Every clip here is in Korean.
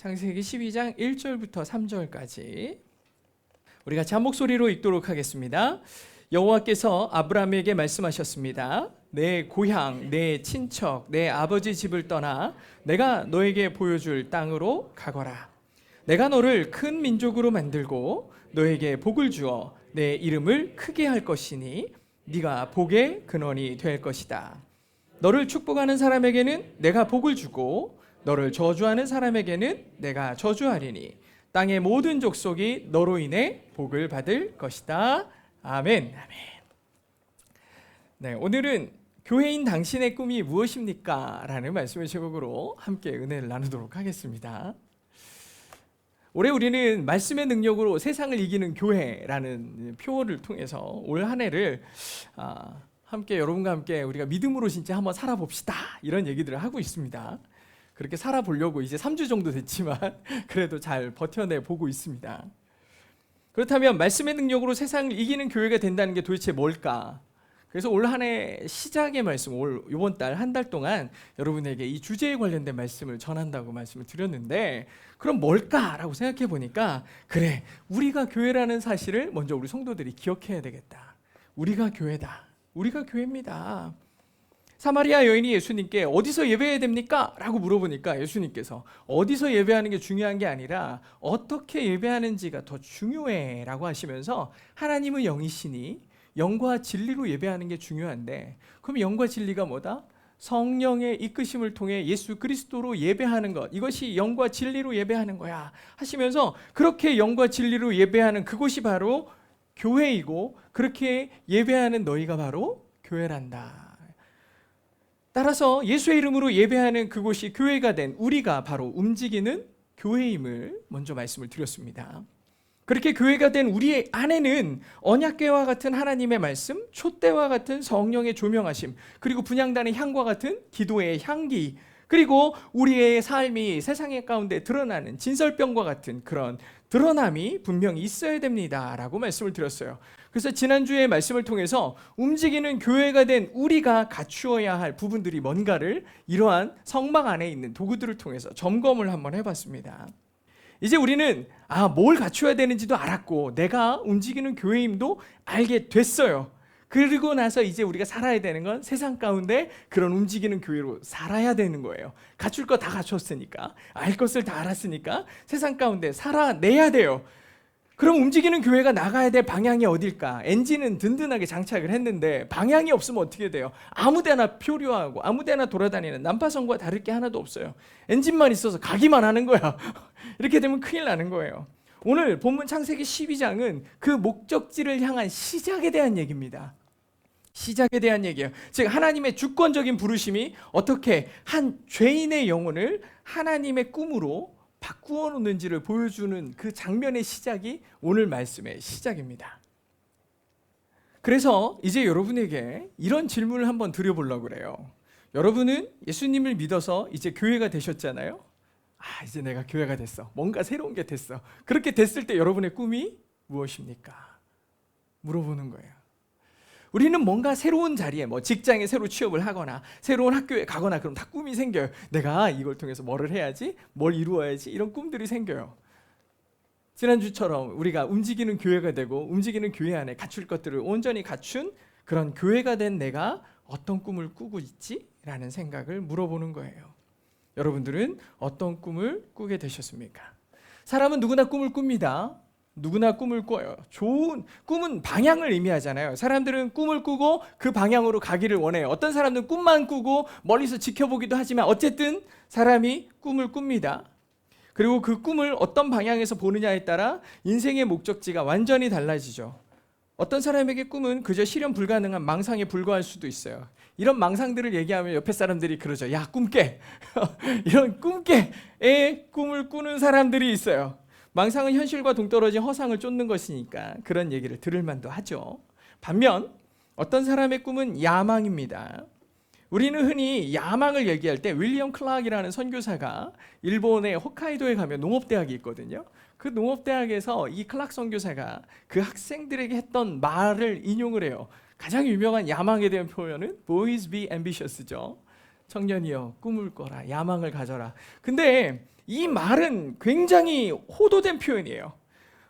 창세기 12장 1절부터 3절까지 우리 같이 한 목소리로 읽도록 하겠습니다. 여호와께서 아브라함에게 말씀하셨습니다. 내 고향, 내 친척, 내 아버지 집을 떠나 내가 너에게 보여줄 땅으로 가거라. 내가 너를 큰 민족으로 만들고 너에게 복을 주어 내 이름을 크게 할 것이니 네가 복의 근원이 될 것이다. 너를 축복하는 사람에게는 내가 복을 주고 너를 저주하는 사람에게는 내가 저주하리니 땅의 모든 족속이 너로 인해 복을 받을 것이다. 아멘. 아멘. 네, 오늘은 교회인 당신의 꿈이 무엇입니까? 라는 말씀의 제목으로 함께 은혜를 나누도록 하겠습니다. 올해 우리는 말씀의 능력으로 세상을 이기는 교회라는 표어를 통해서 올 한 해를 함께 여러분과 함께 우리가 믿음으로 진짜 한번 살아봅시다 이런 얘기들을 하고 있습니다. 그렇게 살아보려고 이제 3주 정도 됐지만 그래도 잘 버텨내보고 있습니다. 그렇다면 말씀의 능력으로 세상을 이기는 교회가 된다는 게 도대체 뭘까? 그래서 올 한 해 시작의 말씀, 이번 달 한 달 동안 여러분에게 이 주제에 관련된 말씀을 전한다고 말씀을 드렸는데 그럼 뭘까라고 생각해 보니까 그래, 우리가 교회라는 사실을 먼저 우리 성도들이 기억해야 되겠다. 우리가 교회다. 우리가 교회입니다. 사마리아 여인이 예수님께 어디서 예배해야 됩니까? 라고 물어보니까 예수님께서 어디서 예배하는 게 중요한 게 아니라 어떻게 예배하는지가 더 중요해 라고 하시면서 하나님은 영이시니 영과 진리로 예배하는 게 중요한데 그럼 영과 진리가 뭐다? 성령의 이끄심을 통해 예수 그리스도로 예배하는 것, 이것이 영과 진리로 예배하는 거야 하시면서 그렇게 영과 진리로 예배하는 그곳이 바로 교회이고 그렇게 예배하는 너희가 바로 교회란다. 따라서 예수의 이름으로 예배하는 그곳이 교회가 된 우리가 바로 움직이는 교회임을 먼저 말씀을 드렸습니다. 그렇게 교회가 된 우리 안에는 언약궤와 같은 하나님의 말씀, 촛대와 같은 성령의 조명하심, 그리고 분향단의 향과 같은 기도의 향기, 그리고 우리의 삶이 세상 가운데 드러나는 진설병과 같은 그런 드러남이 분명히 있어야 됩니다 라고 말씀을 드렸어요. 그래서 지난주에 말씀을 통해서 움직이는 교회가 된 우리가 갖추어야 할 부분들이 뭔가를 이러한 성막 안에 있는 도구들을 통해서 점검을 한번 해봤습니다. 이제 우리는 뭘 갖춰야 되는지도 알았고 내가 움직이는 교회임도 알게 됐어요. 그리고 나서 이제 우리가 살아야 되는 건 세상 가운데 그런 움직이는 교회로 살아야 되는 거예요. 갖출 거 다 갖췄으니까, 알 것을 다 알았으니까 세상 가운데 살아내야 돼요. 그럼 움직이는 교회가 나가야 될 방향이 어딜까? 엔진은 든든하게 장착을 했는데 방향이 없으면 어떻게 돼요? 아무데나 표류하고 아무데나 돌아다니는 난파선과 다를 게 하나도 없어요. 엔진만 있어서 가기만 하는 거야. 이렇게 되면 큰일 나는 거예요. 오늘 본문 창세기 12장은 그 목적지를 향한 시작에 대한 얘기입니다. 시작에 대한 얘기예요. 즉 하나님의 주권적인 부르심이 어떻게 한 죄인의 영혼을 하나님의 꿈으로 바꾸어 놓는지를 보여주는 그 장면의 시작이 오늘 말씀의 시작입니다. 그래서 이제 여러분에게 이런 질문을 한번 드려보려고 그래요. 여러분은 예수님을 믿어서 이제 교회가 되셨잖아요. 이제 내가 교회가 됐어. 뭔가 새로운 게 됐어. 그렇게 됐을 때 여러분의 꿈이 무엇입니까? 물어보는 거예요. 우리는 뭔가 새로운 자리에 직장에 새로 취업을 하거나 새로운 학교에 가거나 그럼 다 꿈이 생겨요. 내가 이걸 통해서 뭐를 해야지, 뭘 이루어야지 이런 꿈들이 생겨요. 지난주처럼 우리가 움직이는 교회가 되고 움직이는 교회 안에 갖출 것들을 온전히 갖춘 그런 교회가 된 내가 어떤 꿈을 꾸고 있지? 라는 생각을 물어보는 거예요. 여러분들은 어떤 꿈을 꾸게 되셨습니까? 사람은 누구나 꿈을 꿉니다. 누구나 꿈을 꿔요. 좋은 꿈은 방향을 의미하잖아요. 사람들은 꿈을 꾸고 그 방향으로 가기를 원해요. 어떤 사람들은 꿈만 꾸고 멀리서 지켜보기도 하지만 어쨌든 사람이 꿈을 꿉니다. 그리고 그 꿈을 어떤 방향에서 보느냐에 따라 인생의 목적지가 완전히 달라지죠. 어떤 사람에게 꿈은 그저 실현 불가능한 망상에 불과할 수도 있어요. 이런 망상들을 얘기하면 옆에 사람들이 그러죠. 야, 꿈 깨. 이런 꿈 깨의 꿈을 꾸는 사람들이 있어요. 망상은 현실과 동떨어진 허상을 쫓는 것이니까 그런 얘기를 들을 만도 하죠. 반면 어떤 사람의 꿈은 야망입니다. 우리는 흔히 야망을 얘기할 때 윌리엄 클락이라는 선교사가 일본의 홋카이도에 가면 농업대학이 있거든요. 그 농업대학에서 이 클락 선교사가 그 학생들에게 했던 말을 인용을 해요. 가장 유명한 야망에 대한 표현은 Boys be ambitious죠. 청년이여 꿈을 꿔라, 야망을 가져라. 근데 이 말은 굉장히 호도된 표현이에요.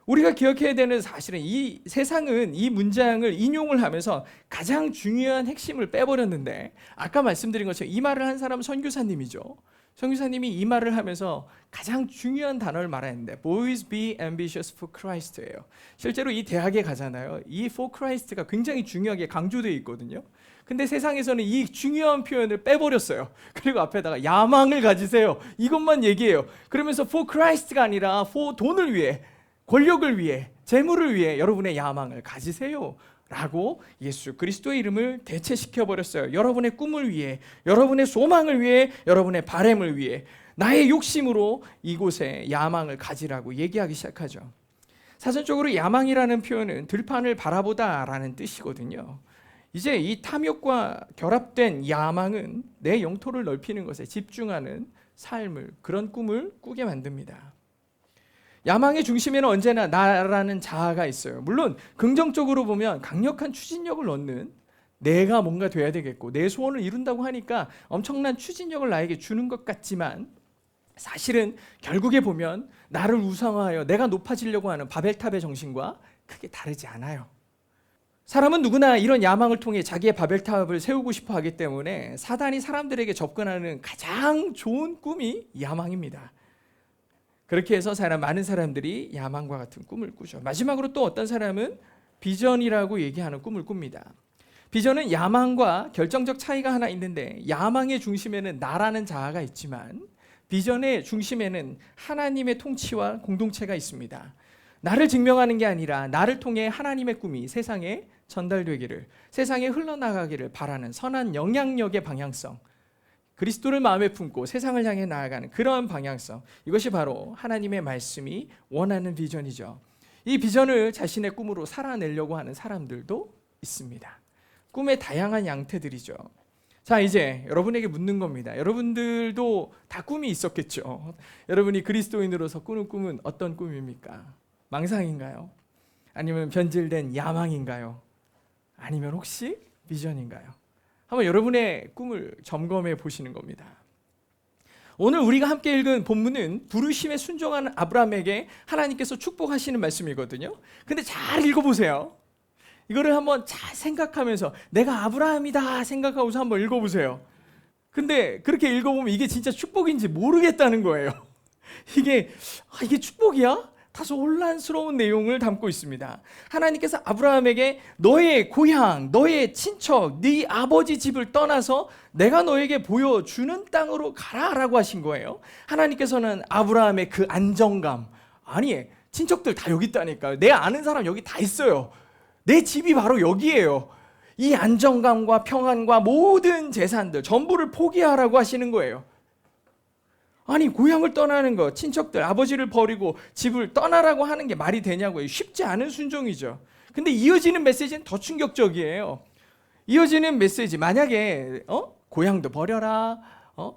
우리가 기억해야 되는 사실은 이 세상은 이 문장을 인용을 하면서 가장 중요한 핵심을 빼버렸는데, 아까 말씀드린 것처럼 이 말을 한 사람은 선교사님이죠. 선교사님이 이 말을 하면서 가장 중요한 단어를 말했는데 Boys be ambitious for Christ예요. 실제로 이 대학에 가잖아요. 이 for Christ가 굉장히 중요하게 강조되어 있거든요. 근데 세상에서는 이 중요한 표현을 빼버렸어요. 그리고 앞에다가 야망을 가지세요, 이것만 얘기해요. 그러면서 for Christ가 아니라 for 돈을 위해, 권력을 위해, 재물을 위해 여러분의 야망을 가지세요 라고 예수 그리스도의 이름을 대체시켜버렸어요. 여러분의 꿈을 위해, 여러분의 소망을 위해, 여러분의 바램을 위해 나의 욕심으로 이곳에 야망을 가지라고 얘기하기 시작하죠. 사전적으로 야망이라는 표현은 들판을 바라보다 라는 뜻이거든요. 이제 이 탐욕과 결합된 야망은 내 영토를 넓히는 것에 집중하는 삶을, 그런 꿈을 꾸게 만듭니다. 야망의 중심에는 언제나 나라는 자아가 있어요. 물론 긍정적으로 보면 강력한 추진력을 얻는, 내가 뭔가 돼야 되겠고 내 소원을 이룬다고 하니까 엄청난 추진력을 나에게 주는 것 같지만, 사실은 결국에 보면 나를 우상화하여 내가 높아지려고 하는 바벨탑의 정신과 크게 다르지 않아요. 사람은 누구나 이런 야망을 통해 자기의 바벨탑을 세우고 싶어 하기 때문에 사단이 사람들에게 접근하는 가장 좋은 꿈이 야망입니다. 그렇게 해서 많은 사람들이 야망과 같은 꿈을 꾸죠. 마지막으로 또 어떤 사람은 비전이라고 얘기하는 꿈을 꿉니다. 비전은 야망과 결정적 차이가 하나 있는데, 야망의 중심에는 나라는 자아가 있지만 비전의 중심에는 하나님의 통치와 공동체가 있습니다. 나를 증명하는 게 아니라 나를 통해 하나님의 꿈이 세상에 전달되기를, 세상에 흘러나가기를 바라는 선한 영향력의 방향성, 그리스도를 마음에 품고 세상을 향해 나아가는 그러한 방향성, 이것이 바로 하나님의 말씀이 원하는 비전이죠. 이 비전을 자신의 꿈으로 살아내려고 하는 사람들도 있습니다. 꿈의 다양한 양태들이죠. 자, 이제 여러분에게 묻는 겁니다. 여러분들도 다 꿈이 있었겠죠. 여러분이 그리스도인으로서 꾸는 꿈은 어떤 꿈입니까? 망상인가요? 아니면 변질된 야망인가요? 아니면 혹시 비전인가요? 한번 여러분의 꿈을 점검해 보시는 겁니다. 오늘 우리가 함께 읽은 본문은 부르심에 순종하는 아브라함에게 하나님께서 축복하시는 말씀이거든요. 근데 잘 읽어보세요. 이거를 한번 잘 생각하면서 내가 아브라함이다 생각하고서 한번 읽어보세요. 근데 그렇게 읽어보면 이게 진짜 축복인지 모르겠다는 거예요. 이게 축복이야? 다소 혼란스러운 내용을 담고 있습니다. 하나님께서 아브라함에게 너의 고향, 너의 친척, 네 아버지 집을 떠나서 내가 너에게 보여주는 땅으로 가라라고 하신 거예요. 하나님께서는 아브라함의 그 안정감, 아니 친척들 다 여기 있다니까요. 내 아는 사람 여기 다 있어요. 내 집이 바로 여기예요. 이 안정감과 평안과 모든 재산들 전부를 포기하라고 하시는 거예요. 아니 고향을 떠나는 거, 친척들, 아버지를 버리고 집을 떠나라고 하는 게 말이 되냐고요. 쉽지 않은 순종이죠. 근데 이어지는 메시지는 더 충격적이에요. 이어지는 메시지, 만약에 고향도 버려라,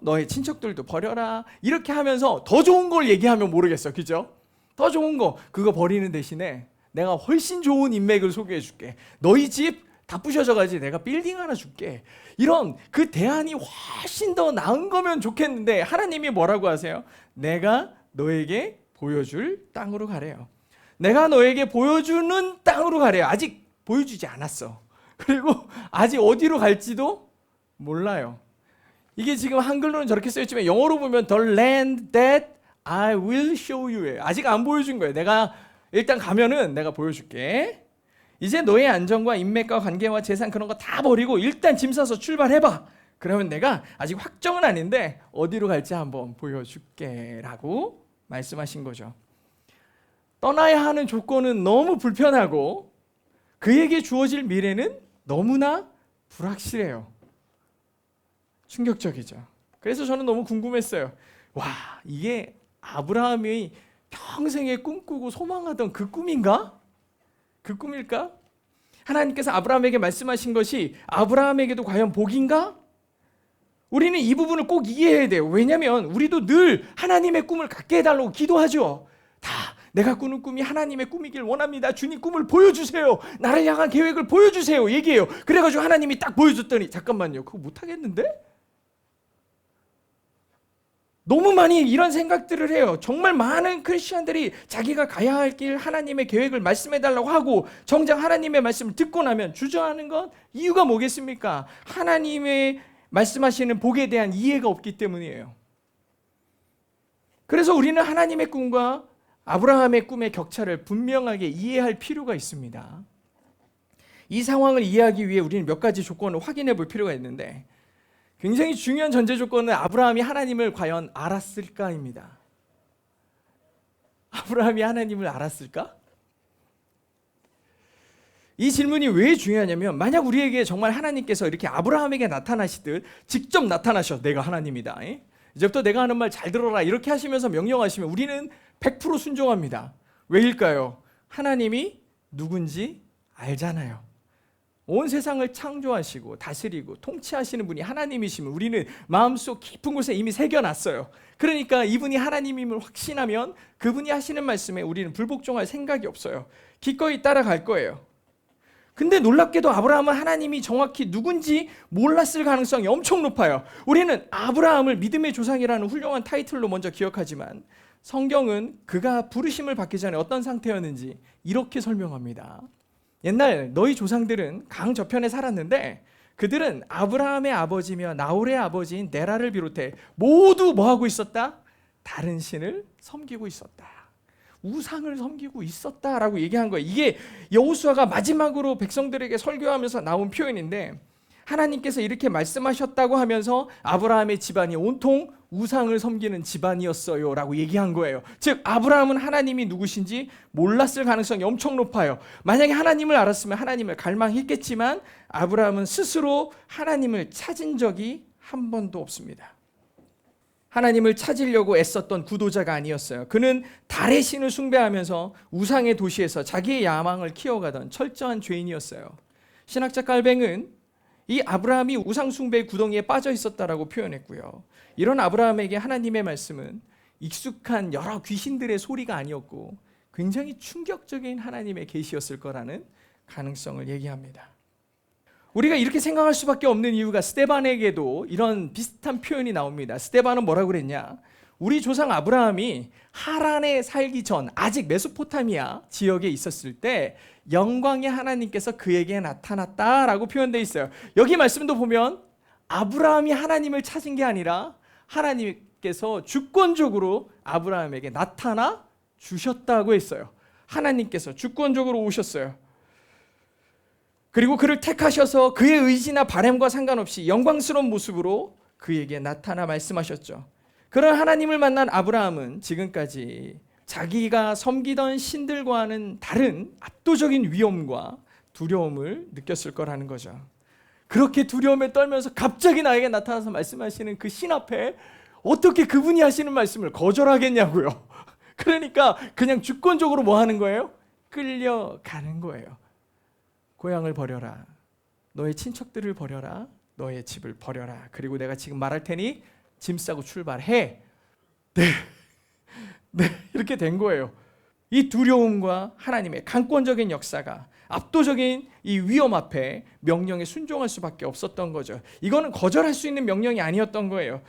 너의 친척들도 버려라, 이렇게 하면서 더 좋은 걸 얘기하면 모르겠어, 그죠? 더 좋은 거, 그거 버리는 대신에 내가 훨씬 좋은 인맥을 소개해 줄게. 너희 집 다 부셔져가지고 내가 빌딩 하나 줄게. 이런 그 대안이 훨씬 더 나은 거면 좋겠는데 하나님이 뭐라고 하세요? 내가 너에게 보여줄 땅으로 가래요. 내가 너에게 보여주는 땅으로 가래요. 아직 보여주지 않았어. 그리고 아직 어디로 갈지도 몰라요. 이게 지금 한글로는 저렇게 쓰였지만 영어로 보면 The land that I will show you예요. 아직 안 보여준 거예요. 내가 일단 가면은 내가 보여줄게. 이제 너의 안정과 인맥과 관계와 재산 그런 거 다 버리고 일단 짐 싸서 출발해봐. 그러면 내가 아직 확정은 아닌데 어디로 갈지 한번 보여줄게 라고 말씀하신 거죠. 떠나야 하는 조건은 너무 불편하고 그에게 주어질 미래는 너무나 불확실해요. 충격적이죠. 그래서 저는 너무 궁금했어요. 와, 이게 아브라함이 평생에 꿈꾸고 소망하던 그 꿈인가? 그 꿈일까? 하나님께서 아브라함에게 말씀하신 것이 아브라함에게도 과연 복인가? 우리는 이 부분을 꼭 이해해야 돼요. 왜냐하면 우리도 늘 하나님의 꿈을 갖게 해달라고 기도하죠. 다 내가 꾸는 꿈이 하나님의 꿈이길 원합니다. 주님 꿈을 보여주세요. 나를 향한 계획을 보여주세요. 얘기해요. 그래가지고 하나님이 딱 보여줬더니 잠깐만요. 그거 못하겠는데? 너무 많이 이런 생각들을 해요. 정말 많은 크리스천들이 자기가 가야 할 길 하나님의 계획을 말씀해달라고 하고 정작 하나님의 말씀을 듣고 나면 주저하는 것 이유가 뭐겠습니까? 하나님의 말씀하시는 복에 대한 이해가 없기 때문이에요. 그래서 우리는 하나님의 꿈과 아브라함의 꿈의 격차를 분명하게 이해할 필요가 있습니다. 이 상황을 이해하기 위해 우리는 몇 가지 조건을 확인해 볼 필요가 있는데 굉장히 중요한 전제 조건은 아브라함이 하나님을 과연 알았을까입니다. 아브라함이 하나님을 알았을까? 이 질문이 왜 중요하냐면 만약 우리에게 정말 하나님께서 이렇게 아브라함에게 나타나시듯 직접 나타나셔 내가 하나님이다. 이제부터 내가 하는 말 잘 들어라 이렇게 하시면서 명령하시면 우리는 100% 순종합니다. 왜일까요? 하나님이 누군지 알잖아요. 온 세상을 창조하시고 다스리고 통치하시는 분이 하나님이시면 우리는 마음속 깊은 곳에 이미 새겨놨어요. 그러니까 이분이 하나님임을 확신하면 그분이 하시는 말씀에 우리는 불복종할 생각이 없어요. 기꺼이 따라갈 거예요. 근데 놀랍게도 아브라함은 하나님이 정확히 누군지 몰랐을 가능성이 엄청 높아요. 우리는 아브라함을 믿음의 조상이라는 훌륭한 타이틀로 먼저 기억하지만 성경은 그가 부르심을 받기 전에 어떤 상태였는지 이렇게 설명합니다. 옛날 너희 조상들은 강 저편에 살았는데 그들은 아브라함의 아버지며 나홀의 아버지인 데라를 비롯해 모두 뭐하고 있었다? 다른 신을 섬기고 있었다. 우상을 섬기고 있었다라고 얘기한 거예요. 이게 여호수아가 마지막으로 백성들에게 설교하면서 나온 표현인데 하나님께서 이렇게 말씀하셨다고 하면서 아브라함의 집안이 온통 우상을 섬기는 집안이었어요 라고 얘기한 거예요. 즉 아브라함은 하나님이 누구신지 몰랐을 가능성이 엄청 높아요. 만약에 하나님을 알았으면 하나님을 갈망했겠지만 아브라함은 스스로 하나님을 찾은 적이 한 번도 없습니다. 하나님을 찾으려고 애썼던 구도자가 아니었어요. 그는 달의 신을 숭배하면서 우상의 도시에서 자기의 야망을 키워가던 철저한 죄인이었어요. 신학자 칼뱅은 이 아브라함이 우상 숭배의 구덩이에 빠져 있었다라고 표현했고요. 이런 아브라함에게 하나님의 말씀은 익숙한 여러 귀신들의 소리가 아니었고 굉장히 충격적인 하나님의 계시였을 거라는 가능성을 얘기합니다. 우리가 이렇게 생각할 수밖에 없는 이유가 스데반에게도 이런 비슷한 표현이 나옵니다. 스데반은 뭐라고 그랬냐? 우리 조상 아브라함이 하란에 살기 전 아직 메소포타미아 지역에 있었을 때 영광의 하나님께서 그에게 나타났다라고 표현되어 있어요. 여기 말씀도 보면 아브라함이 하나님을 찾은 게 아니라 하나님께서 주권적으로 아브라함에게 나타나 주셨다고 했어요. 하나님께서 주권적으로 오셨어요. 그리고 그를 택하셔서 그의 의지나 바람과 상관없이 영광스러운 모습으로 그에게 나타나 말씀하셨죠. 그런 하나님을 만난 아브라함은 지금까지 자기가 섬기던 신들과는 다른 압도적인 위엄과 두려움을 느꼈을 거라는 거죠. 그렇게 두려움에 떨면서 갑자기 나에게 나타나서 말씀하시는 그 신 앞에 어떻게 그분이 하시는 말씀을 거절하겠냐고요. 그러니까 그냥 주권적으로 뭐 하는 거예요? 끌려가는 거예요. 고향을 버려라. 너의 친척들을 버려라. 너의 집을 버려라. 그리고 내가 지금 말할 테니 짐 싸고 출발해. 네, 이렇게 된 거예요. 이 두려움과 하나님의 강권적인 역사가 압도적인 이 위험 앞에 명령에 순종할 수밖에 없었던 거죠. 이거는 거절할 수 있는 명령이 아니었던 거예요.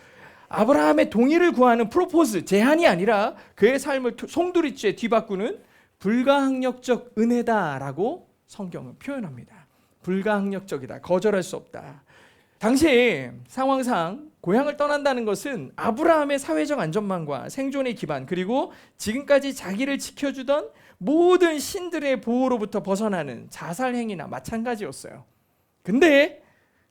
아브라함의 동의를 구하는 프로포즈, 제한이 아니라 그의 삶을 송두리째 뒤바꾸는 불가항력적 은혜다라고 성경은 표현합니다. 불가항력적이다. 거절할 수 없다. 당시 상황상 고향을 떠난다는 것은 아브라함의 사회적 안전망과 생존의 기반 그리고 지금까지 자기를 지켜주던 모든 신들의 보호로부터 벗어나는 자살 행위나 마찬가지였어요. 근데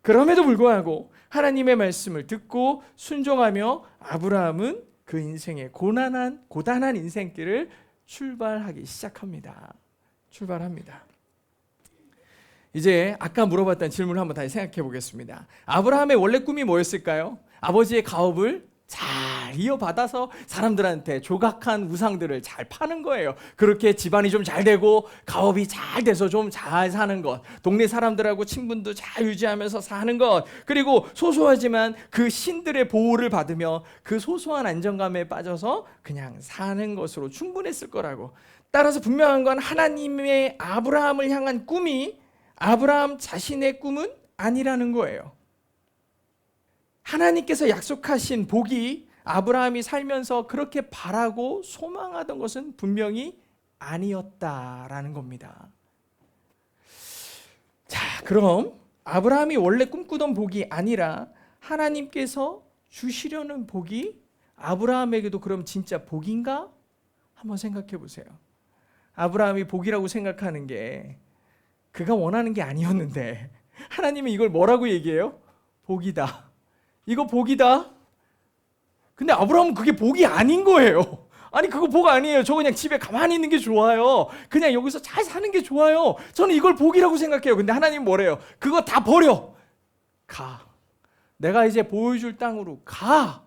그럼에도 불구하고 하나님의 말씀을 듣고 순종하며 아브라함은 그 인생의 고단한 인생길을 출발하기 시작합니다. 출발합니다. 이제 아까 물어봤던 질문을 한번 다시 생각해 보겠습니다. 아브라함의 원래 꿈이 뭐였을까요? 아버지의 가업을 잘 이어받아서 사람들한테 조각한 우상들을 잘 파는 거예요. 그렇게 집안이 좀 잘 되고 가업이 잘 돼서 좀 잘 사는 것, 동네 사람들하고 친분도 잘 유지하면서 사는 것, 그리고 소소하지만 그 신들의 보호를 받으며 그 소소한 안정감에 빠져서 그냥 사는 것으로 충분했을 거라고. 따라서 분명한 건 하나님의 아브라함을 향한 꿈이 아브라함 자신의 꿈은 아니라는 거예요. 하나님께서 약속하신 복이 아브라함이 살면서 그렇게 바라고 소망하던 것은 분명히 아니었다라는 겁니다. 자, 그럼 아브라함이 원래 꿈꾸던 복이 아니라 하나님께서 주시려는 복이 아브라함에게도 그럼 진짜 복인가? 한번 생각해 보세요. 아브라함이 복이라고 생각하는 게 그가 원하는 게 아니었는데 하나님은 이걸 뭐라고 얘기해요? 복이다. 이거 복이다. 근데 아브라함은 그게 복이 아닌 거예요. 아니 그거 복 아니에요. 저 그냥 집에 가만히 있는 게 좋아요. 그냥 여기서 잘 사는 게 좋아요. 저는 이걸 복이라고 생각해요. 근데 하나님 뭐래요? 그거 다 버려. 가. 내가 이제 보여줄 땅으로 가.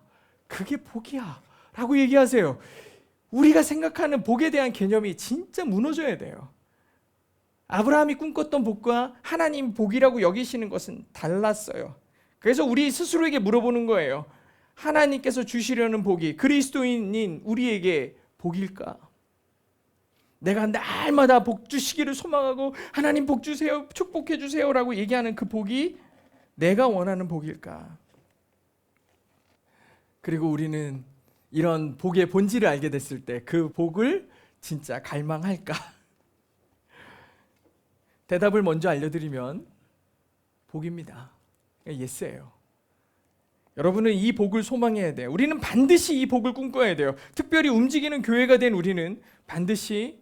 그게 복이야. 라고 얘기하세요. 우리가 생각하는 복에 대한 개념이 진짜 무너져야 돼요. 아브라함이 꿈꿨던 복과 하나님 복이라고 여기시는 것은 달랐어요. 그래서 우리 스스로에게 물어보는 거예요. 하나님께서 주시려는 복이 그리스도인인 우리에게 복일까? 내가 날마다 복 주시기를 소망하고 하나님 복 주세요, 축복해 주세요 라고 얘기하는 그 복이 내가 원하는 복일까? 그리고 우리는 이런 복의 본질을 알게 됐을 때 그 복을 진짜 갈망할까? 대답을 먼저 알려드리면 복입니다. 예스예요. 여러분은 이 복을 소망해야 돼요. 우리는 반드시 이 복을 꿈꿔야 돼요. 특별히 움직이는 교회가 된 우리는 반드시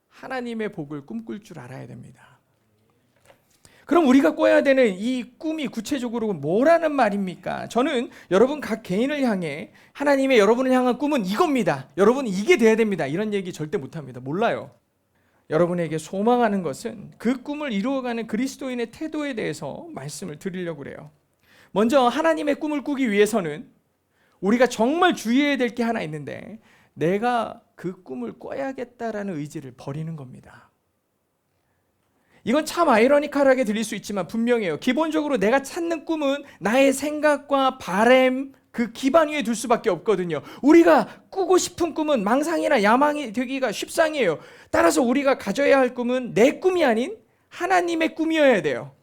하나님의 복을 꿈꿀 줄 알아야 됩니다. 그럼 우리가 꿔야 되는 이 꿈이 구체적으로 뭐라는 말입니까? 저는 여러분 각 개인을 향해 하나님의 여러분을 향한 꿈은 이겁니다. 여러분 이게 돼야 됩니다. 이런 얘기 절대 못합니다. 몰라요. 여러분에게 소망하는 것은 그 꿈을 이루어가는 그리스도인의 태도에 대해서 말씀을 드리려고 그래요. 먼저 하나님의 꿈을 꾸기 위해서는 우리가 정말 주의해야 될 게 하나 있는데 내가 그 꿈을 꿔야겠다라는 의지를 버리는 겁니다. 이건 참 아이러니컬하게 들릴 수 있지만 분명해요. 기본적으로 내가 찾는 꿈은 나의 생각과 바램 그 기반 위에 둘 수밖에 없거든요. 우리가 꾸고 싶은 꿈은 망상이나 야망이 되기가 쉽상이에요. 따라서 우리가 가져야 할 꿈은 내 꿈이 아닌 하나님의 꿈이어야 돼요.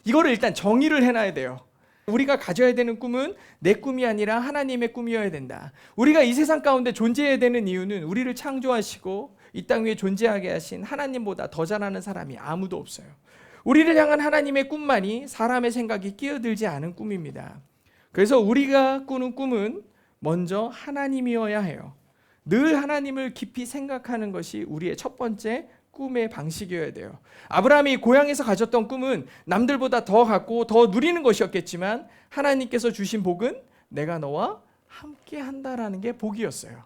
이거를 일단 정의를 해놔야 돼요. 우리가 가져야 되는 꿈은 내 꿈이 아니라 하나님의 꿈이어야 된다. 우리가 이 세상 가운데 존재해야 되는 이유는 우리를 창조하시고 이 땅 위에 존재하게 하신 하나님보다 더 잘하는 사람이 아무도 없어요. 우리를 향한 하나님의 꿈만이 사람의 생각이 끼어들지 않은 꿈입니다. 그래서 우리가 꾸는 꿈은 먼저 하나님이어야 해요. 늘 하나님을 깊이 생각하는 것이 우리의 첫 번째 꿈의 방식이어야 돼요. 아브라함이 고향에서 가졌던 꿈은 남들보다 더 갖고 더 누리는 것이었겠지만 하나님께서 주신 복은 내가 너와 함께 한다라는 게 복이었어요.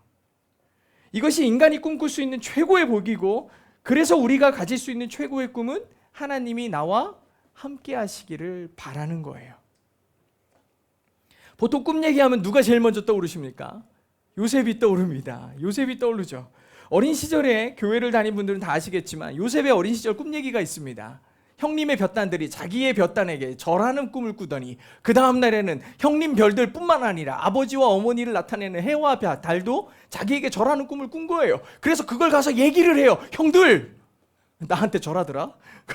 이것이 인간이 꿈꿀 수 있는 최고의 복이고 그래서 우리가 가질 수 있는 최고의 꿈은 하나님이 나와 함께 하시기를 바라는 거예요. 보통 꿈 얘기하면 누가 제일 먼저 떠오르십니까? 요셉이 떠오릅니다. 요셉이 떠오르죠. 어린 시절에 교회를 다닌 분들은 다 아시겠지만 요셉의 어린 시절 꿈 얘기가 있습니다. 형님의 볕단들이 자기의 볕단에게 절하는 꿈을 꾸더니 그 다음 날에는 형님 별들 뿐만 아니라 아버지와 어머니를 나타내는 해와 달도 자기에게 절하는 꿈을 꾼 거예요. 그래서 그걸 가서 얘기를 해요. 형들 나한테 절하더라.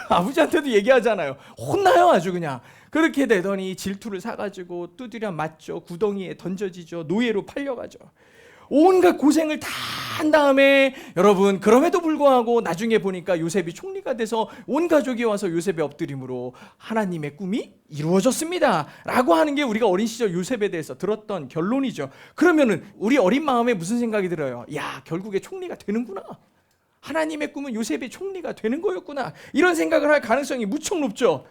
아버지한테도 얘기하잖아요. 혼나요 아주 그냥. 그렇게 되더니 질투를 사가지고 두드려 맞죠. 구덩이에 던져지죠. 노예로 팔려가죠. 온갖 고생을 다 한 다음에 여러분 그럼에도 불구하고 나중에 보니까 요셉이 총리가 돼서 온 가족이 와서 요셉의 엎드림으로 하나님의 꿈이 이루어졌습니다 라고 하는 게 우리가 어린 시절 요셉에 대해서 들었던 결론이죠. 그러면은 우리 어린 마음에 무슨 생각이 들어요? 야 결국에 총리가 되는구나. 하나님의 꿈은 요셉이 총리가 되는 거였구나. 이런 생각을 할 가능성이 무척 높죠.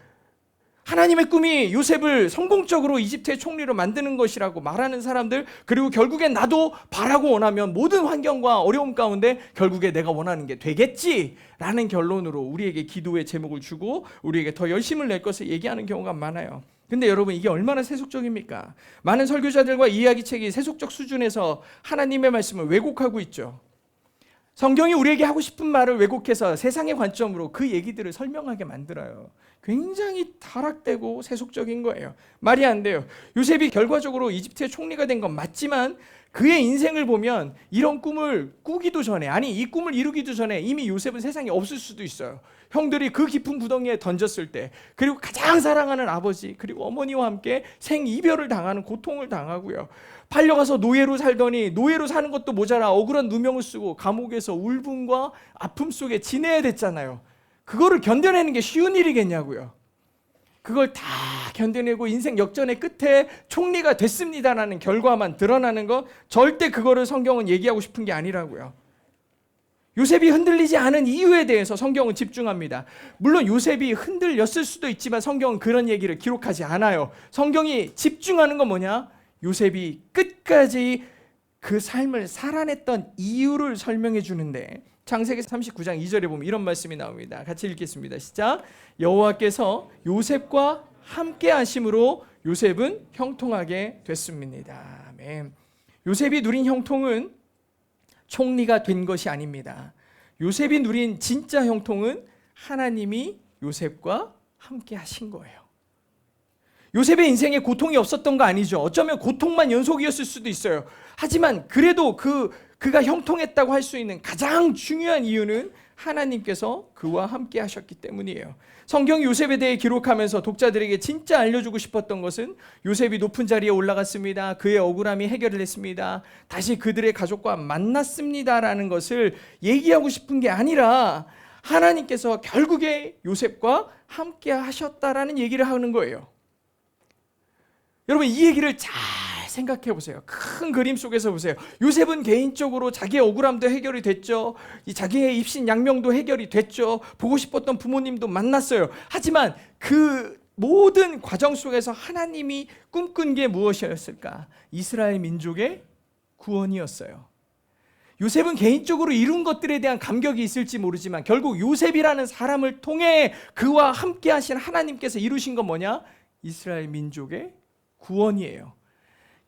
하나님의 꿈이 요셉을 성공적으로 이집트의 총리로 만드는 것이라고 말하는 사람들, 그리고 결국엔 나도 바라고 원하면 모든 환경과 어려움 가운데 결국에 내가 원하는 게 되겠지라는 결론으로 우리에게 기도의 제목을 주고 우리에게 더 열심을 낼 것을 얘기하는 경우가 많아요. 근데 여러분 이게 얼마나 세속적입니까? 많은 설교자들과 이야기책이 세속적 수준에서 하나님의 말씀을 왜곡하고 있죠. 성경이 우리에게 하고 싶은 말을 왜곡해서 세상의 관점으로 그 얘기들을 설명하게 만들어요. 굉장히 타락되고 세속적인 거예요. 말이 안 돼요. 요셉이 결과적으로 이집트의 총리가 된 건 맞지만 그의 인생을 보면 이런 꿈을 꾸기도 전에, 아니 이 꿈을 이루기도 전에 이미 요셉은 세상에 없을 수도 있어요. 형들이 그 깊은 구덩이에 던졌을 때, 그리고 가장 사랑하는 아버지 그리고 어머니와 함께 생이별을 당하는 고통을 당하고요. 팔려가서 노예로 살더니 노예로 사는 것도 모자라 억울한 누명을 쓰고 감옥에서 울분과 아픔 속에 지내야 됐잖아요. 그거를 견뎌내는 게 쉬운 일이겠냐고요. 그걸 다 견뎌내고 인생 역전의 끝에 총리가 됐습니다라는 결과만 드러나는 거, 절대 그거를 성경은 얘기하고 싶은 게 아니라고요. 요셉이 흔들리지 않은 이유에 대해서 성경은 집중합니다. 물론 요셉이 흔들렸을 수도 있지만 성경은 그런 얘기를 기록하지 않아요. 성경이 집중하는 건 뭐냐? 요셉이 끝까지 그 삶을 살아냈던 이유를 설명해 주는데, 창세기 39장 2절에 보면 이런 말씀이 나옵니다. 같이 읽겠습니다. 시작. 여호와께서 요셉과 함께 하심으로 요셉은 형통하게 됐습니다. 아멘. 요셉이 누린 형통은 총리가 된 것이 아닙니다. 요셉이 누린 진짜 형통은 하나님이 요셉과 함께 하신 거예요. 요셉의 인생에 고통이 없었던 거 아니죠. 어쩌면 고통만 연속이었을 수도 있어요. 하지만 그래도 그가 형통했다고 할 수 있는 가장 중요한 이유는 하나님께서 그와 함께 하셨기 때문이에요. 성경이 요셉에 대해 기록하면서 독자들에게 진짜 알려주고 싶었던 것은 요셉이 높은 자리에 올라갔습니다. 그의 억울함이 해결을 했습니다. 다시 그들의 가족과 만났습니다라는 것을 얘기하고 싶은 게 아니라 하나님께서 결국에 요셉과 함께 하셨다라는 얘기를 하는 거예요. 여러분, 이 얘기를 잘 생각해 보세요. 큰 그림 속에서 보세요. 요셉은 개인적으로 자기의 억울함도 해결이 됐죠. 자기의 입신 양명도 해결이 됐죠. 보고 싶었던 부모님도 만났어요. 하지만 그 모든 과정 속에서 하나님이 꿈꾼 게 무엇이었을까? 이스라엘 민족의 구원이었어요. 요셉은 개인적으로 이룬 것들에 대한 감격이 있을지 모르지만 결국 요셉이라는 사람을 통해 그와 함께 하신 하나님께서 이루신 건 뭐냐? 이스라엘 민족의 구원이에요.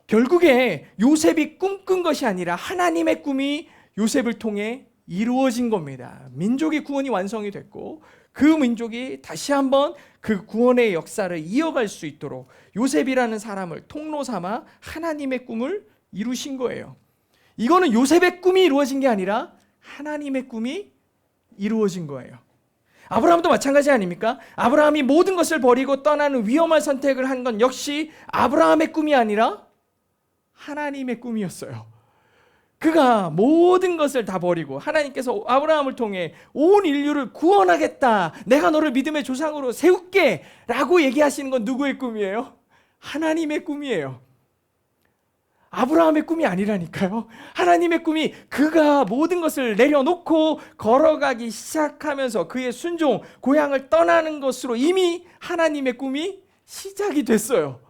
결국에 요셉이 꿈꾼 것이 아니라 하나님의 꿈이 요셉을 통해 이루어진 겁니다. 민족의 구원이 완성이 됐고 그 민족이 다시 한번 그 구원의 역사를 이어갈 수 있도록 요셉이라는 사람을 통로 삼아 하나님의 꿈을 이루신 거예요. 이거는 요셉의 꿈이 이루어진 게 아니라 하나님의 꿈이 이루어진 거예요. 아브라함도 마찬가지 아닙니까? 아브라함이 모든 것을 버리고 떠나는 위험한 선택을 한 건 역시 아브라함의 꿈이 아니라 하나님의 꿈이었어요. 그가 모든 것을 다 버리고 하나님께서 아브라함을 통해 온 인류를 구원하겠다, 내가 너를 믿음의 조상으로 세울게 라고 얘기하시는 건 누구의 꿈이에요? 하나님의 꿈이에요. 아브라함의 꿈이 아니라니까요. 하나님의 꿈이 그가 모든 것을 내려놓고 걸어가기 시작하면서 그의 순종, 고향을 떠나는 것으로 이미 하나님의 꿈이 시작이 됐어요.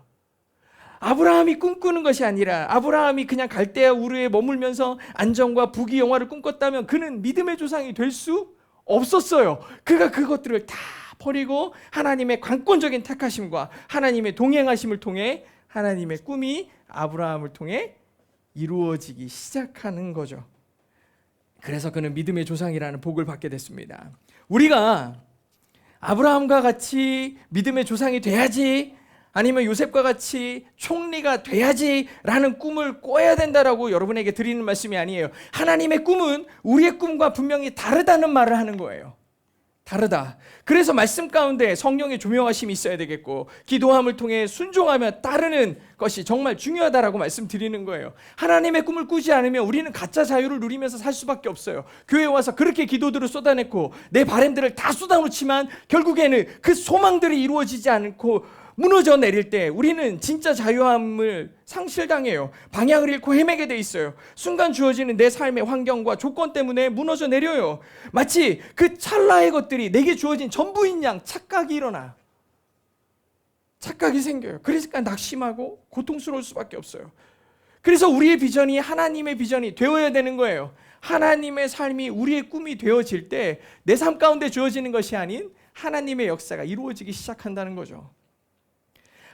아브라함이 꿈꾸는 것이 아니라 아브라함이 그냥 갈대아 우르에 머물면서 안정과 부귀 영화를 꿈꿨다면 그는 믿음의 조상이 될 수 없었어요. 그가 그것들을 다 버리고 하나님의 관건적인 택하심과 하나님의 동행하심을 통해 하나님의 꿈이 아브라함을 통해 이루어지기 시작하는 거죠. 그래서 그는 믿음의 조상이라는 복을 받게 됐습니다. 우리가 아브라함과 같이 믿음의 조상이 돼야지, 아니면 요셉과 같이 총리가 돼야지라는 꿈을 꿔야 된다라고 여러분에게 드리는 말씀이 아니에요. 하나님의 꿈은 우리의 꿈과 분명히 다르다는 말을 하는 거예요. 다르다. 그래서 말씀 가운데 성령의 조명하심이 있어야 되겠고 기도함을 통해 순종하며 따르는 것이 정말 중요하다라고 말씀드리는 거예요. 하나님의 꿈을 꾸지 않으면 우리는 가짜 자유를 누리면서 살 수밖에 없어요. 교회에 와서 그렇게 기도들을 쏟아냈고 내 바램들을 다 쏟아놓지만 결국에는 그 소망들이 이루어지지 않고 무너져 내릴 때 우리는 진짜 자유함을 상실당해요. 방향을 잃고 헤매게 돼 있어요. 순간 주어지는 내 삶의 환경과 조건 때문에 무너져 내려요. 마치 그 찰나의 것들이 내게 주어진 전부인 양 착각이 일어나. 착각이 생겨요. 그러니까 낙심하고 고통스러울 수밖에 없어요. 그래서 우리의 비전이 하나님의 비전이 되어야 되는 거예요. 하나님의 삶이 우리의 꿈이 되어질 때 내 삶 가운데 주어지는 것이 아닌 하나님의 역사가 이루어지기 시작한다는 거죠.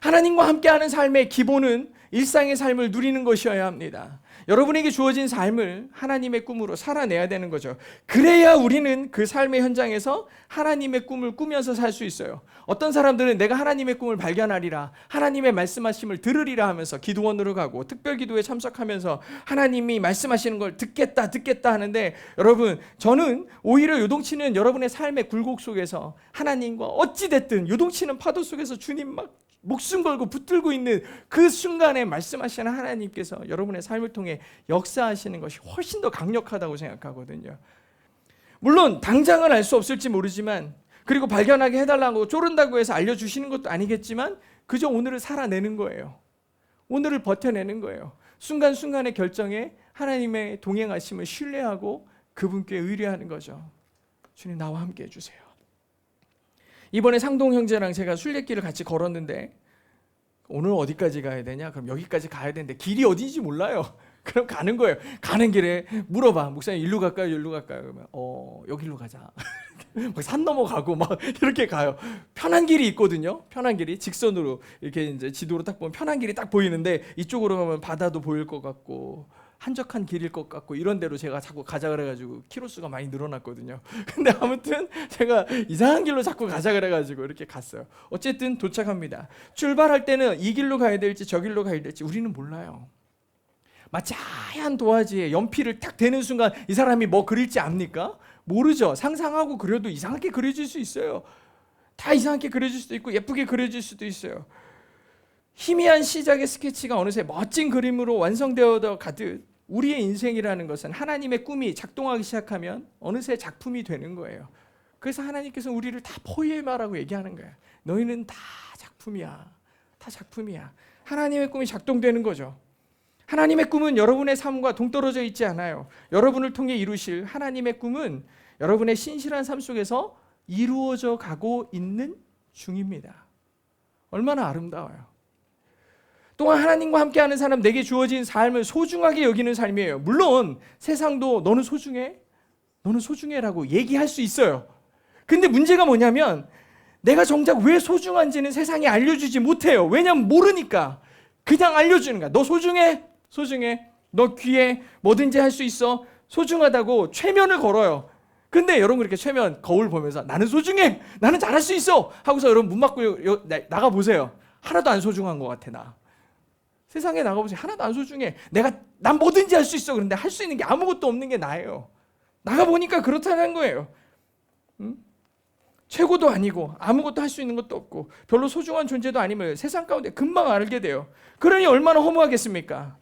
하나님과 함께하는 삶의 기본은 일상의 삶을 누리는 것이어야 합니다. 여러분에게 주어진 삶을 하나님의 꿈으로 살아내야 되는 거죠. 그래야 우리는 그 삶의 현장에서 하나님의 꿈을 꾸면서 살 수 있어요. 어떤 사람들은 내가 하나님의 꿈을 발견하리라, 하나님의 말씀하심을 들으리라 하면서 기도원으로 가고 특별 기도에 참석하면서 하나님이 말씀하시는 걸 듣겠다 하는데, 여러분, 저는 오히려 요동치는 여러분의 삶의 굴곡 속에서 하나님과 어찌됐든 요동치는 파도 속에서 주님 막 목숨 걸고 붙들고 있는 그 순간에 말씀하시는 하나님께서 여러분의 삶을 통해 역사하시는 것이 훨씬 더 강력하다고 생각하거든요. 물론 당장은 알 수 없을지 모르지만, 그리고 발견하게 해달라고 쪼른다고 해서 알려주시는 것도 아니겠지만, 그저 오늘을 살아내는 거예요. 오늘을 버텨내는 거예요. 순간순간의 결정에 하나님의 동행하심을 신뢰하고 그분께 의뢰하는 거죠. 주님, 나와 함께 해주세요. 이번에 상동 형제랑 제가 순례길을 같이 걸었는데, 오늘 어디까지 가야 되냐? 그럼 여기까지 가야 되는데 길이 어딘지 몰라요. 그럼 가는 거예요. 가는 길에 물어봐. 목사님, 일로 갈까요? 일로 갈까요? 그러면 여기로 가자. 산 넘어가고 막 이렇게 가요. 편한 길이 있거든요. 편한 길이 직선으로 이렇게 이제 지도로 딱 보면 편한 길이 딱 보이는데, 이쪽으로 가면 바다도 보일 것 같고 한적한 길일 것 같고, 이런 데로 제가 자꾸 가자 그래가지고 키로수가 많이 늘어났거든요. 근데 아무튼 제가 이상한 길로 자꾸 가자 그래가지고 이렇게 갔어요. 어쨌든 도착합니다. 출발할 때는 이 길로 가야 될지 저 길로 가야 될지 우리는 몰라요. 마치 하얀 도화지에 연필을 딱 대는 순간 이 사람이 뭐 그릴지 압니까? 모르죠. 상상하고 그려도 이상하게 그려질 수 있어요. 다 이상하게 그려질 수도 있고 예쁘게 그려질 수도 있어요. 희미한 시작의 스케치가 어느새 멋진 그림으로 완성되어 가듯, 우리의 인생이라는 것은 하나님의 꿈이 작동하기 시작하면 어느새 작품이 되는 거예요. 그래서 하나님께서 우리를 다 포에마라고 얘기하는 거예요. 너희는 다 작품이야. 다 작품이야. 하나님의 꿈이 작동되는 거죠. 하나님의 꿈은 여러분의 삶과 동떨어져 있지 않아요. 여러분을 통해 이루실 하나님의 꿈은 여러분의 신실한 삶 속에서 이루어져 가고 있는 중입니다. 얼마나 아름다워요. 또한 하나님과 함께하는 사람, 내게 주어진 삶을 소중하게 여기는 삶이에요. 물론 세상도 너는 소중해? 너는 소중해라고 얘기할 수 있어요. 근데 문제가 뭐냐면, 내가 정작 왜 소중한지는 세상에 알려주지 못해요. 왜냐면 모르니까. 그냥 알려주는 거야. 너 소중해? 소중해. 너 귀해. 뭐든지 할 수 있어. 소중하다고 최면을 걸어요. 근데 여러분, 그렇게 최면 거울 보면서 나는 소중해, 나는 잘할 수 있어 하고서 여러분 문 막고 나가보세요. 하나도 안 소중한 것 같아. 나 세상에 나가보세요. 하나도 안 소중해. 난 뭐든지 할 수 있어. 그런데 할 수 있는 게 아무것도 없는 게 나예요. 나가보니까 그렇다는 거예요. 최고도 아니고 아무것도 할 수 있는 것도 없고 별로 소중한 존재도 아님을 세상 가운데 금방 알게 돼요. 그러니 얼마나 허무하겠습니까?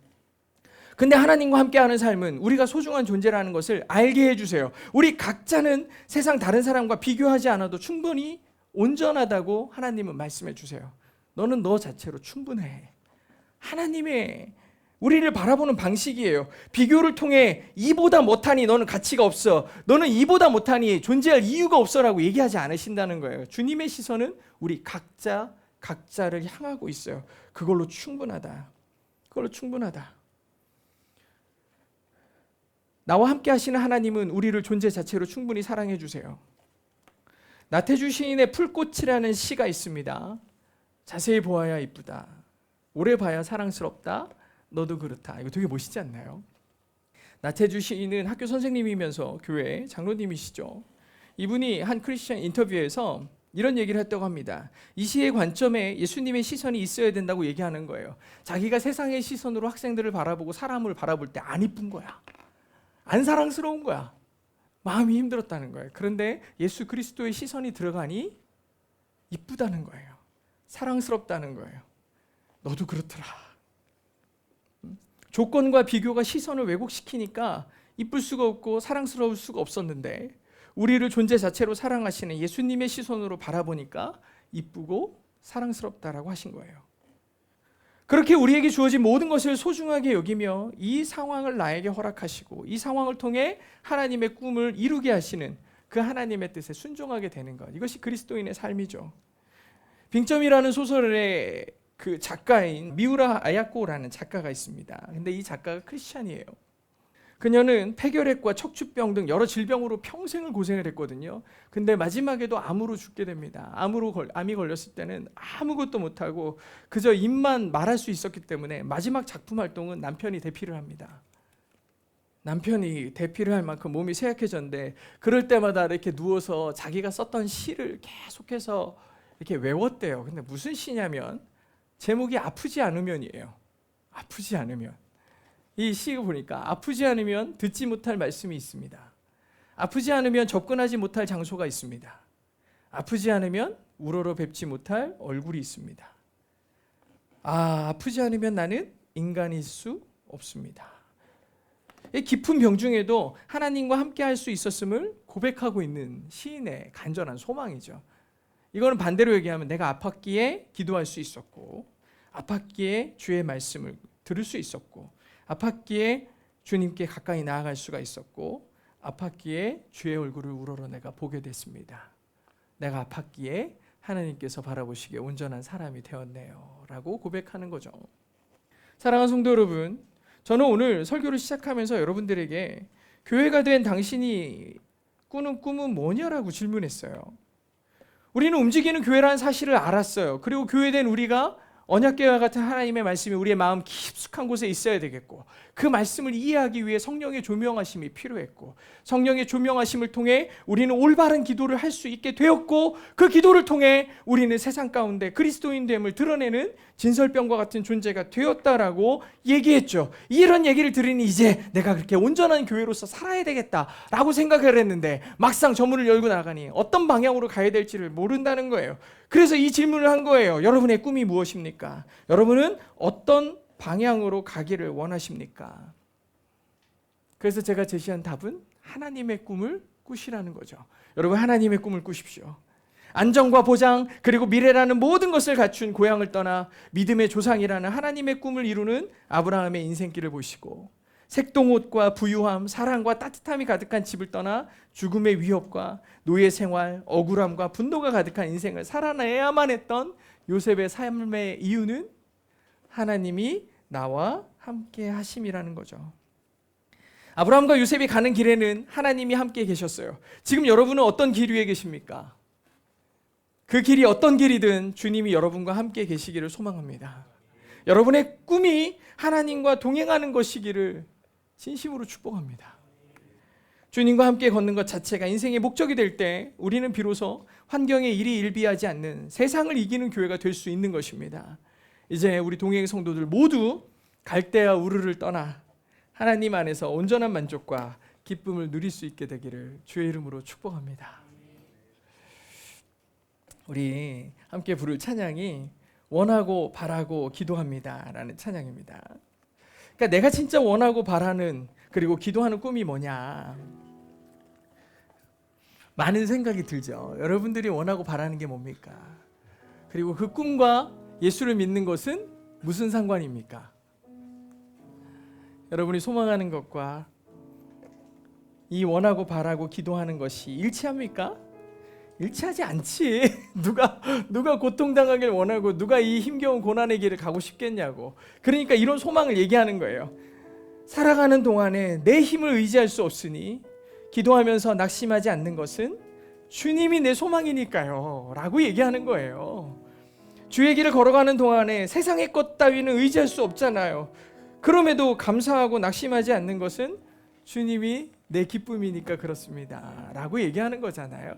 근데 하나님과 함께하는 삶은 우리가 소중한 존재라는 것을 알게 해주세요. 우리 각자는 세상 다른 사람과 비교하지 않아도 충분히 온전하다고 하나님은 말씀해 주세요. 너는 너 자체로 충분해. 하나님의 우리를 바라보는 방식이에요. 비교를 통해 이보다 못하니 너는 가치가 없어, 너는 이보다 못하니 존재할 이유가 없어라고 얘기하지 않으신다는 거예요. 주님의 시선은 우리 각자를 향하고 있어요. 그걸로 충분하다. 그걸로 충분하다. 나와 함께 하시는 하나님은 우리를 존재 자체로 충분히 사랑해 주세요. 나태주 시인의 풀꽃이라는 시가 있습니다. 자세히 보아야 이쁘다, 오래 봐야 사랑스럽다, 너도 그렇다. 이거 되게 멋있지 않나요? 나태주 시인은 학교 선생님이면서 교회 장로님이시죠. 이분이 한 크리스천 인터뷰에서 이런 얘기를 했다고 합니다. 이 시의 관점에 예수님의 시선이 있어야 된다고 얘기하는 거예요. 자기가 세상의 시선으로 학생들을 바라보고 사람을 바라볼 때 안 이쁜 거야. 안 사랑스러운 거야. 마음이 힘들었다는 거예요. 그런데 예수 그리스도의 시선이 들어가니 이쁘다는 거예요. 사랑스럽다는 거예요. 너도 그렇더라. 조건과 비교가 시선을 왜곡시키니까 이쁠 수가 없고 사랑스러울 수가 없었는데, 우리를 존재 자체로 사랑하시는 예수님의 시선으로 바라보니까 이쁘고 사랑스럽다라고 하신 거예요. 그렇게 우리에게 주어진 모든 것을 소중하게 여기며 이 상황을 나에게 허락하시고 이 상황을 통해 하나님의 꿈을 이루게 하시는 그 하나님의 뜻에 순종하게 되는 것, 이것이 그리스도인의 삶이죠. 빙점이라는 소설의 그 작가인 미우라 아야코라는 작가가 있습니다. 근데 이 작가가 크리스찬이에요. 그녀는 폐결핵과 척추병 등 여러 질병으로 평생을 고생을 했거든요. 근데 마지막에도 암으로 죽게 됩니다. 암이 걸렸을 때는 아무것도 못하고 그저 입만 말할 수 있었기 때문에 마지막 작품 활동은 남편이 대피를 합니다. 남편이 대피를 할 만큼 몸이 쇠약해졌는데 그럴 때마다 이렇게 누워서 자기가 썼던 시를 계속해서 이렇게 외웠대요. 근데 무슨 시냐면 제목이 아프지 않으면이에요. 아프지 않으면. 이 시 보니까 아프지 않으면 듣지 못할 말씀이 있습니다. 아프지 않으면 접근하지 못할 장소가 있습니다. 아프지 않으면 우러러 뵙지 못할 얼굴이 있습니다. 아프지 않으면 나는 인간일 수 없습니다. 이 깊은 병 중에도 하나님과 함께 할 수 있었음을 고백하고 있는 시인의 간절한 소망이죠. 이거는 반대로 얘기하면 내가 아팠기에 기도할 수 있었고, 아팠기에 주의 말씀을 들을 수 있었고, 아팠기에 주님께 가까이 나아갈 수가 있었고, 아팠기에 주의 얼굴을 우러러 내가 보게 됐습니다. 내가 아팠기에 하나님께서 바라보시기에 온전한 사람이 되었네요 라고 고백하는 거죠. 사랑하는 성도 여러분, 저는 오늘 설교를 시작하면서 여러분들에게 교회가 된 당신이 꾸는 꿈은 뭐냐라고 질문했어요. 우리는 움직이는 교회라는 사실을 알았어요. 그리고 교회된 우리가 언약궤와 같은 하나님의 말씀이 우리의 마음 깊숙한 곳에 있어야 되겠고, 그 말씀을 이해하기 위해 성령의 조명하심이 필요했고, 성령의 조명하심을 통해 우리는 올바른 기도를 할 수 있게 되었고, 그 기도를 통해 우리는 세상 가운데 그리스도인됨을 드러내는 진설병과 같은 존재가 되었다라고 얘기했죠. 이런 얘기를 들으니 이제 내가 그렇게 온전한 교회로서 살아야 되겠다라고 생각을 했는데 막상 저 문을 열고 나가니 어떤 방향으로 가야 될지를 모른다는 거예요. 그래서 이 질문을 한 거예요. 여러분의 꿈이 무엇입니까? 여러분은 어떤 방향으로 가기를 원하십니까? 그래서 제가 제시한 답은 하나님의 꿈을 꾸시라는 거죠. 여러분, 하나님의 꿈을 꾸십시오. 안정과 보장 그리고 미래라는 모든 것을 갖춘 고향을 떠나 믿음의 조상이라는 하나님의 꿈을 이루는 아브라함의 인생길을 보시고, 색동옷과 부유함, 사랑과 따뜻함이 가득한 집을 떠나 죽음의 위협과 노예 생활, 억울함과 분노가 가득한 인생을 살아내야만 했던 요셉의 삶의 이유는 하나님이 나와 함께 하심이라는 거죠. 아브라함과 요셉이 가는 길에는 하나님이 함께 계셨어요. 지금 여러분은 어떤 길 위에 계십니까? 그 길이 어떤 길이든 주님이 여러분과 함께 계시기를 소망합니다. 여러분의 꿈이 하나님과 동행하는 것이기를 진심으로 축복합니다. 주님과 함께 걷는 것 자체가 인생의 목적이 될 때 우리는 비로소 환경에 일이 일비하지 않는 세상을 이기는 교회가 될 수 있는 것입니다. 이제 우리 동행 성도들 모두 갈대와 우르를 떠나 하나님 안에서 온전한 만족과 기쁨을 누릴 수 있게 되기를 주의 이름으로 축복합니다. 우리 함께 부를 찬양이 원하고 바라고 기도합니다 라는 찬양입니다. 그러니까 내가 진짜 원하고 바라는 그리고 기도하는 꿈이 뭐냐, 많은 생각이 들죠. 여러분들이 원하고 바라는 게 뭡니까? 그리고 그 꿈과 예수를 믿는 것은 무슨 상관입니까? 여러분이 소망하는 것과 이 원하고 바라고 기도하는 것이 일치합니까? 일치하지 않지. 누가 고통당하길 원하고 누가 이 힘겨운 고난의 길을 가고 싶겠냐고. 그러니까 이런 소망을 얘기하는 거예요. 살아가는 동안에 내 힘을 의지할 수 없으니 기도하면서 낙심하지 않는 것은 주님이 내 소망이니까요 라고 얘기하는 거예요. 주의 길을 걸어가는 동안에 세상의 것 따위는 의지할 수 없잖아요. 그럼에도 감사하고 낙심하지 않는 것은 주님이 내 기쁨이니까 그렇습니다 라고 얘기하는 거잖아요.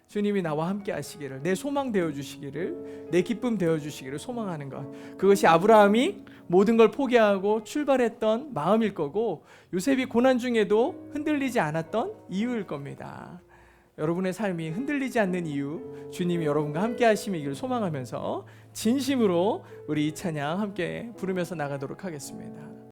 주님이 나와 함께 하시기를, 내 소망 되어주시기를, 내 기쁨 되어주시기를 소망하는 것, 그것이 아브라함이 모든 걸 포기하고 출발했던 마음일 거고, 요셉이 고난 중에도 흔들리지 않았던 이유일 겁니다. 여러분의 삶이 흔들리지 않는 이유, 주님이 여러분과 함께 하심이기를 소망하면서 진심으로 우리 이 찬양 함께 부르면서 나가도록 하겠습니다.